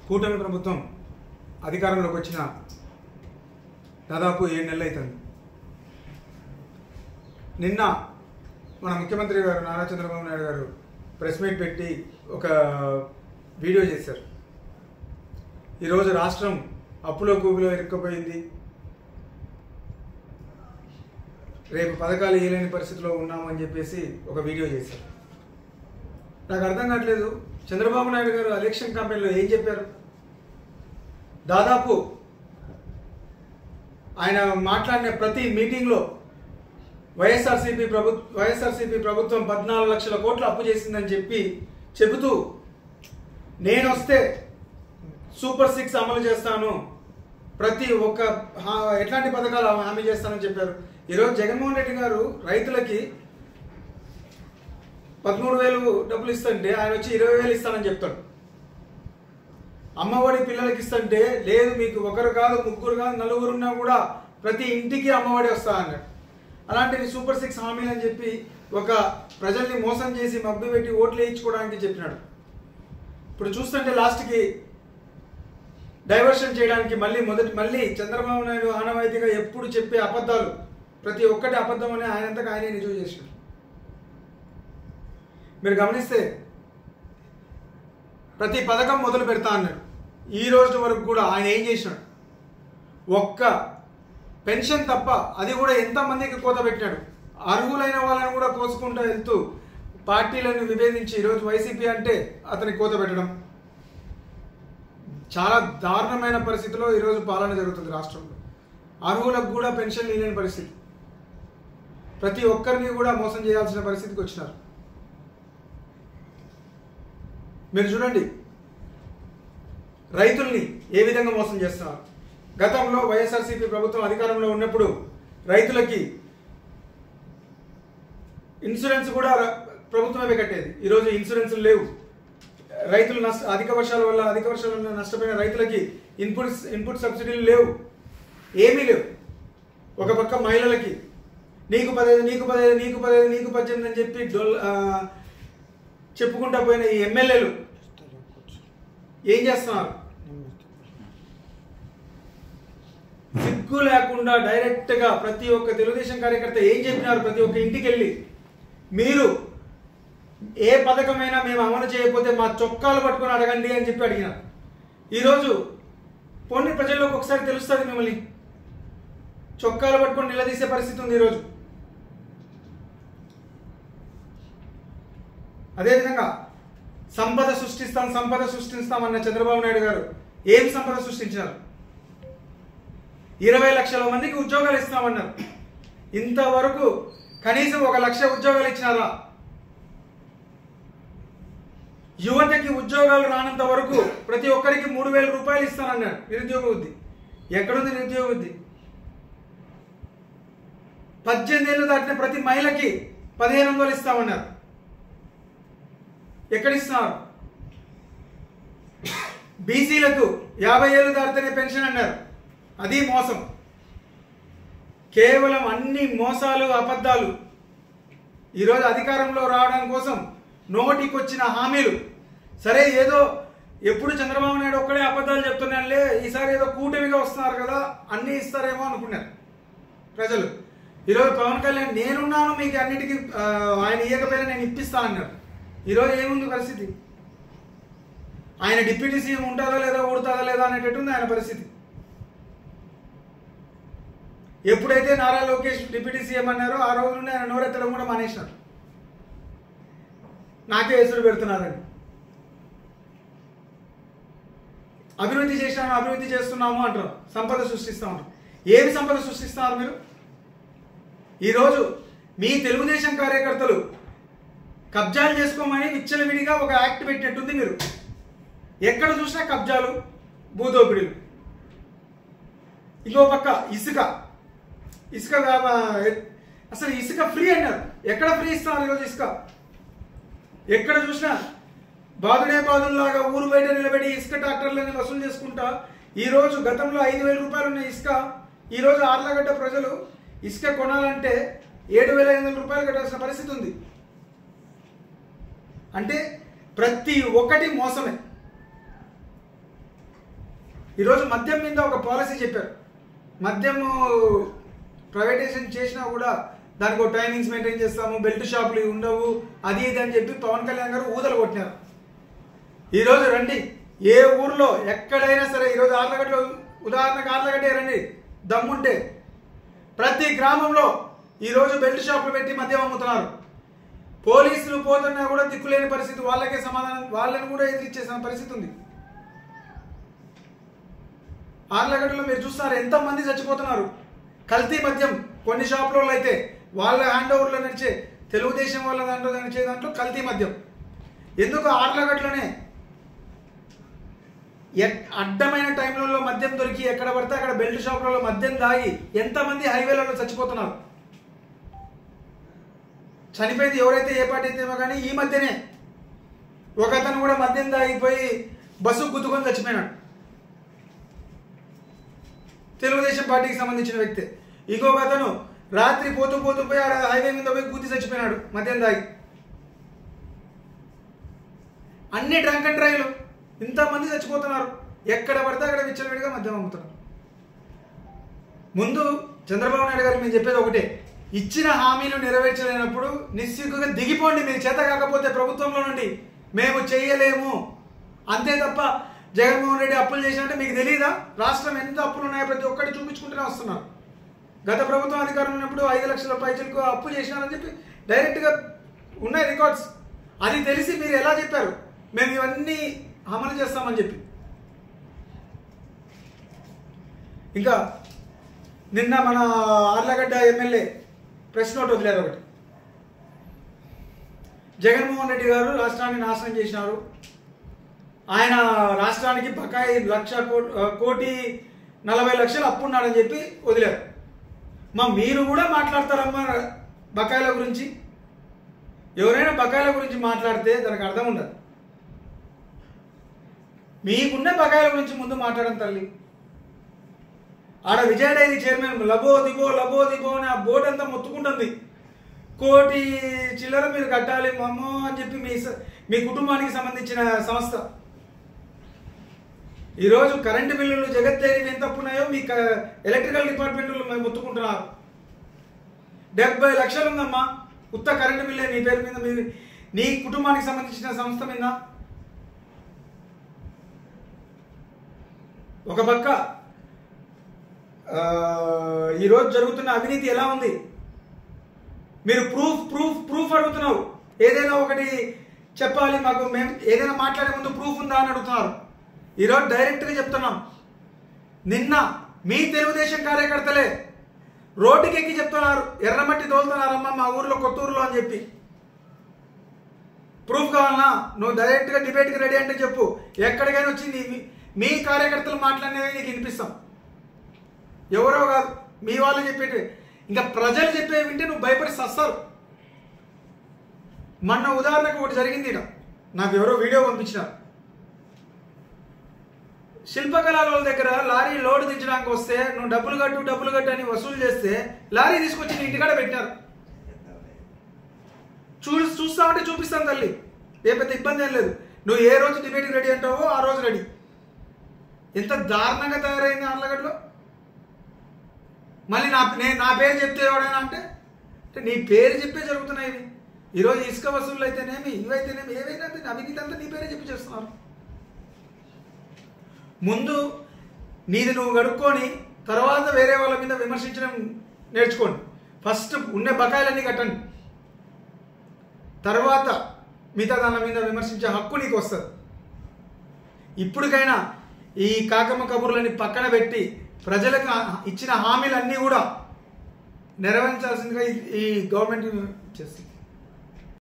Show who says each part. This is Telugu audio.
Speaker 1: కూటమి ప్రభుత్వం అధికారంలోకి వచ్చిన దాదాపు 7 నెలలు అవుతుంది. నిన్న మన ముఖ్యమంత్రి గారు నారా చంద్రబాబు నాయుడు గారు ప్రెస్ మీట్ పెట్టి ఒక వీడియో చేశారు. ఈరోజు రాష్ట్రం అప్పులో కూబిలో ఇరుక్కుపోయింది, రేపు పథకాలు ఇవ్వలేని పరిస్థితిలో ఉన్నామని చెప్పేసి ఒక వీడియో చేశారు. నాకు అర్థం కావట్లేదు, చంద్రబాబు నాయుడు గారు ఎలక్షన్ క్యాంపెయిన్లో ఏం చెప్పారు? దాదాపు ఆయన మాట్లాడిన ప్రతి మీటింగ్లో వైఎస్ఆర్సీపీ ప్రభుత్వం 14 లక్షల కోట్లు అప్పు చేసిందని చెబుతూ నేను వస్తే సూపర్ 6 అమలు చేస్తాను, ప్రతి ఒక్క ఎట్లాంటి పథకాలు హామీ చేస్తానని చెప్పారు. ఈరోజు జగన్మోహన్ రెడ్డి గారు రైతులకి 13,000 డబ్బులు ఇస్తుంటే ఆయన వచ్చి 20,000 ఇస్తానని చెప్తాడు. అమ్మఒడి పిల్లలకి ఇస్తుంటే లేదు, మీకు ఒకరు కాదు, ముగ్గురు కాదు, నలుగురు ఉన్నా కూడా ప్రతి ఇంటికి అమ్మఒడి వస్తా అన్నాడు. అలాంటివి సూపర్ 6 హామీలు అని చెప్పి ఒక ప్రజల్ని మోసం చేసి మబ్బి పెట్టి ఓట్లు వేయించుకోవడానికి చెప్పినాడు. ఇప్పుడు చూస్తుంటే లాస్ట్కి డైవర్షన్ చేయడానికి మళ్ళీ చంద్రబాబు నాయుడు ఆనవాయితీగా ఎప్పుడు చెప్పే అబద్ధాలు, ప్రతి ఒక్కటి అబద్ధం అని ఆయనంతకు ఆయనే నిజం చేసినాడు. మీరు గమనిస్తే ప్రతి పథకం మొదలు పెడతా అన్నాడు. ఈ రోజు వరకు కూడా ఆయన ఏం చేసినాడు? ఒక్క పెన్షన్ తప్ప, అది కూడా ఎంతమందికి కోత పెట్టినాడు. అర్హులైన వాళ్ళని కూడా కోసుకుంటూ వెళ్తూ పార్టీలను విభేదించి ఈరోజు వైసీపీ అంటే అతనికి కోత పెట్టడం, చాలా దారుణమైన పరిస్థితిలో ఈరోజు పాలన జరుగుతుంది రాష్ట్రంలో. అర్హులకు కూడా పెన్షన్ లేని పరిస్థితి, ప్రతి ఒక్కరిని కూడా మోసం చేయాల్సిన పరిస్థితికి వచ్చినారు. మీరు చూడండి రైతుల్ని ఏ విధంగా మోసం చేస్తున్నారు. గతంలో వైఎస్ఆర్సీపీ ప్రభుత్వం అధికారంలో ఉన్నప్పుడు రైతులకి ఇన్సూరెన్స్ కూడా ప్రభుత్వమే కట్టేది. ఈరోజు ఇన్సూరెన్స్లు లేవు. రైతులు అధిక వర్షాల వల్ల నష్టపోయిన రైతులకి ఇన్పుట్ సబ్సిడీలు లేవు, ఏమీ లేవు. ఒక పక్క మహిళలకి నీకు 18 అని చెప్పి చెప్పుకుంటా పోయిన ఈ ఎమ్మెల్యేలు ఏం చేస్తున్నారు? సిగ్గు లేకుండా డైరెక్ట్గా ప్రతి ఒక్క తెలుగుదేశం కార్యకర్త ఏం చెప్పినారు? ప్రతి ఒక్క ఇంటికి వెళ్ళి మీరు ఏ పథకమైనా మేము అమలు చేయకపోతే మా చొక్కాలు పట్టుకొని అడగండి అని చెప్పి అడిగినారు. ఈరోజు పోనీ ప్రజల్లోకి ఒకసారి తెలుస్తుంది, మిమ్మల్ని చొక్కాలు పట్టుకొని నిలదీసే పరిస్థితి ఉంది ఈరోజు. అదేవిధంగా సంపద సృష్టిస్తాం అన్న చంద్రబాబు నాయుడు గారు ఏం సంపద సృష్టించారు? 20 లక్షల మందికి ఉద్యోగాలు ఇస్తామన్నారు. ఇంతవరకు కనీసం 1 లక్ష ఉద్యోగాలు ఇచ్చినారా? యువతకి ఉద్యోగాలు రానంత వరకు ప్రతి ఒక్కరికి 3,000 రూపాయలు ఇస్తానన్నాడు. నిరుద్యోగ వృద్ధి ఎక్కడుంది? నిరుద్యోగ వృద్ధి 18 ఏళ్ళు దాటిన ప్రతి మహిళకి 1,500 ఇస్తామన్నారు. ఎక్కడిస్తున్నారు? బీసీలకు 50 ఏళ్ళు దాటితేనే పెన్షన్ అన్నారు. అది మోసం. కేవలం అన్ని మోసాలు, అబద్ధాలు. ఈరోజు అధికారంలో రావడం కోసం నోటికొచ్చిన హామీలు. సరే, ఏదో ఎప్పుడు చంద్రబాబు నాయుడు ఒక్కడే అబద్ధాలు చెప్తున్నాడులే, ఈసారి ఏదో కూటమిగా వస్తున్నారు కదా అన్నీ ఇస్తారేమో అనుకున్నారు ప్రజలు. ఈరోజు పవన్ కళ్యాణ్ నేనున్నాను మీకు అన్నిటికీ, ఆయన ఇవ్వకపోయినా నేను ఇప్పిస్తా అన్నారు. ఈరోజు ఏముంది పరిస్థితి? ఆయన డిప్యూటీ సీఎం ఉంటుందా లేదా, ఊడుతుందా లేదా అనేటట్టుంది ఆయన పరిస్థితి. ఎప్పుడైతే నారా లోకేష్ డిప్యూటీ సీఎం అన్నారో ఆ రోజు నుండి ఆయన నోరెత్తడం కూడా మానేసినారు. నాకే ఎసురు పెడుతున్నారని. అభివృద్ధి చేస్తున్నాము అంటారు, సంపద సృష్టిస్తూ ఉంటారు. ఏమి సంపద సృష్టిస్తున్నారు మీరు? ఈరోజు మీ తెలుగుదేశం కార్యకర్తలు కబ్జాలు చేసుకోమని విచ్చలవిడిగా ఒక యాక్ట్ పెట్టినట్టుంది. మీరు ఎక్కడ చూసినా కబ్జాలు, భూదోపిడీలు. ఇంకో పక్క ఇసుక అసలు ఇసుక ఫ్రీ అన్నారు. ఎక్కడ ఫ్రీ ఇస్తున్నారు ఈరోజు? ఇసుక ఎక్కడ చూసినా బాదుల్లాగా ఊరు బయట నిలబడి ఇసుక ట్రాక్టర్లని వసూలు చేసుకుంటా. ఈరోజు గతంలో 5,000 రూపాయలు ఉన్న ఇసుక ఈరోజు ఆర్లగడ్డ ప్రజలు ఇసుక కొనాలంటే 7,500 రూపాయలు కట్టాల్సిన పరిస్థితి ఉంది. అంటే ప్రతి ఒక్కటి మోసమే. ఈరోజు మద్యం మీద ఒక పాలసీ చెప్పారు. మద్యము ప్రైవేటైజేషన్ చేసినా కూడా దానికి ఒక టైమింగ్స్ మెయింటైన్ చేస్తాము, బెల్ట్ షాపులు ఉండవు, అది ఇది అని చెప్పి పవన్ కళ్యాణ్ గారు ఊదలు కొట్టినారు. ఈరోజు రండి, ఏ ఊర్లో ఎక్కడైనా సరే, ఈరోజు ఆర్లగడ్డలో ఉదాహరణకు ఆర్లగడ్డే రండి, దమ్ముంటే ప్రతి గ్రామంలో ఈరోజు బెల్ట్ షాపులు పెట్టి మద్యం అమ్ముతున్నారు. పోలీసులు పోతున్నా కూడా దిక్కులేని పరిస్థితి, వాళ్ళకే సమాధానం, వాళ్ళని కూడా ఎదిరించేసిన పరిస్థితి ఉంది. ఆర్లగడ్డలో మీరు చూస్తున్నారు ఎంతమంది చచ్చిపోతున్నారు. కల్తీ మద్యం కొన్ని షాపులలో అయితే వాళ్ళ హ్యాండ్ ఓవర్లో నడిచే తెలుగుదేశం వాళ్ళ దాంట్లో నడిచే దాంట్లో కల్తీ మద్యం. ఎందుకు ఆర్లగడ్డలోనే అడ్డమైన టైంలలో మద్యం దొరికి ఎక్కడ పడితే అక్కడ బెల్ట్ షాపులలో మద్యం దాగి ఎంతమంది హైవేలలో చచ్చిపోతున్నారు. చనిపోయింది ఎవరైతే ఏ పార్టీ అయితేమో కానీ ఈ మధ్యనే ఒక అతను కూడా మద్యం దాగిపోయి బస్సు గుద్దుకొని చచ్చిపోయినాడు, తెలుగుదేశం పార్టీకి సంబంధించిన వ్యక్తి. ఇంకొక అతను రాత్రి పోతూ పోయి హైవే మీద పోయి గుద్ది చచ్చిపోయినాడు మద్యం దాగి. అన్ని డ్రంక్ అండ్ డ్రైవ్లు, ఇంతమంది చచ్చిపోతున్నారు. ఎక్కడ పడితే అక్కడ విచ్చలవిడిగా మద్యం అమ్ముతున్నారు. ముందు చంద్రబాబు నాయుడు గారికి మేము చెప్పేది ఒకటే, ఇచ్చిన హామీలు నెరవేర్చలేనప్పుడు నిస్సిగ్గుగా దిగిపోండి. మీరు చేత కాకపోతే ప్రభుత్వంలో నుండి మేము చేయలేము, అంతే తప్ప జగన్మోహన్ రెడ్డి అప్పులు చేసినట్టే మీకు తెలియదా? రాష్ట్రం ఎంత అప్పులు ఉన్నాయో ప్రతి ఒక్కటి చూపించుకుంటూనే వస్తున్నారు. గత ప్రభుత్వం అధికారం ఉన్నప్పుడు 5 లక్షల పైసలకు అప్పు చేసినారని చెప్పి డైరెక్ట్గా ఉన్నాయి రికార్డ్స్. అది తెలిసి మీరు ఎలా చెప్పారు మేము ఇవన్నీ అమలు చేస్తామని చెప్పి? ఇంకా నిన్న మన ఆర్లగడ్డ ఎమ్మెల్యే ప్రెస్ నోట్ వదిలేరు ఒకటి, జగన్మోహన్ రెడ్డి గారు రాష్ట్రాన్ని నాశనం చేసినారు, ఆయన రాష్ట్రానికి బకాయి 1,40,00,000 అప్పు ఉన్నాడని చెప్పి వదిలేరు. మీరు కూడా మాట్లాడతారమ్మా బకాయిల గురించి. ఎవరైనా బకాయిల గురించి మాట్లాడితే దానికి అర్థం ఉండదు. మీకున్న బకాయిల గురించి ముందు మాట్లాడడం తల్లి. ఆడ విజయ డైరీ చైర్మన్ లబో దిబో అని ఆ బోర్డు అంతా మొత్తుకుంటుంది. 1 కోటి చిల్లర మీరు కట్టాలి మమ్మో అని చెప్పి మీ కుటుంబానికి సంబంధించిన సంస్థ. ఈరోజు కరెంటు బిల్లులు జగత్ డైరీ ఎంత ఉన్నాయో మీ ఎలక్ట్రికల్ డిపార్ట్మెంట్లు మేము మొత్తుకుంటున్నారు. 70 లక్షలు ఉందమ్మా ఉత్త కరెంటు బిల్లే మీ పేరు మీద, నీ కుటుంబానికి సంబంధించిన సంస్థ మీద. ఒక పక్క ఈరోజు జరుగుతున్న అవినీతి ఎలా ఉంది? మీరు ప్రూఫ్ అడుగుతున్నావు. ఏదైనా ఒకటి చెప్పాలి మాకు, మేము ఏదైనా మాట్లాడే ముందు ప్రూఫ్ ఉందా అని అడుగుతున్నారు. ఈరోజు డైరెక్ట్గా చెప్తున్నాం, నిన్న మీ తెలుగుదేశం కార్యకర్తలే రోడ్డుకి ఎక్కి చెప్తున్నారు ఎర్రమట్టి తోలుతున్నారమ్మా మా ఊర్లో కొత్తూరులో అని చెప్పి. ప్రూఫ్ కావాలన్నా నువ్వు డైరెక్ట్గా డిబేట్కి రెడీ అంటే చెప్పు. ఎక్కడికైనా వచ్చింది మీ కార్యకర్తలు మాట్లాడినవి నీకు వినిపిస్తాం. ఎవరో కాదు, మీ వాళ్ళు చెప్పేటి. ఇంకా ప్రజలు చెప్పేవి వింటే నువ్వు భయపడి సస్తారు. మొన్న ఉదాహరణకు ఒకటి జరిగింది. నాకు ఎవరో వీడియో పంపించినారు. శిల్పకళల వాళ్ళ దగ్గర లారీ లోడ్ దించడానికి వస్తే నువ్వు డబ్బులు కట్టు అని వసూలు చేస్తే లారీ తీసుకొచ్చి నీ ఇంటికాడ పెట్టినారు. చూస్తా ఉంటే చూపిస్తాను తల్లి, ఏ పెద్ద ఇబ్బంది ఏం లేదు. నువ్వు ఏ రోజు డిబేట్కి రెడీ అంటావో ఆ రోజు రెడీ. ఎంత దారుణంగా తయారైంది ఆర్లగడ్డలో. మళ్ళీ నా పేరు చెప్తే ఎవడైనా అంటే నీ పేరు చెప్పే జరుగుతున్నాయి ఇవి. ఈరోజు ఇసుక వసూళ్ళు అయితేనేమి, ఇవైతేనేమి, ఏవైనా అవినీతి అంతా నీ పేరే చెప్పి చేస్తున్నారు. ముందు నీది నువ్వు గడుక్కొని తర్వాత వేరే వాళ్ళ మీద విమర్శించడం నేర్చుకోండి. ఫస్ట్ ఉన్న బకాయిలన్నీ కట్టండి, తర్వాత మిగతా దాని మీద విమర్శించే హక్కు నీకు వస్తుంది. ఇప్పటికైనా ఈ కాకమ్మ కబుర్లని పక్కన పెట్టి ప్రజలకు ఇచ్చిన హామీలన్నీ కూడా నెరవేర్చాల్సిందిగా ఈ గవర్నమెంట్ చేస్తుంది.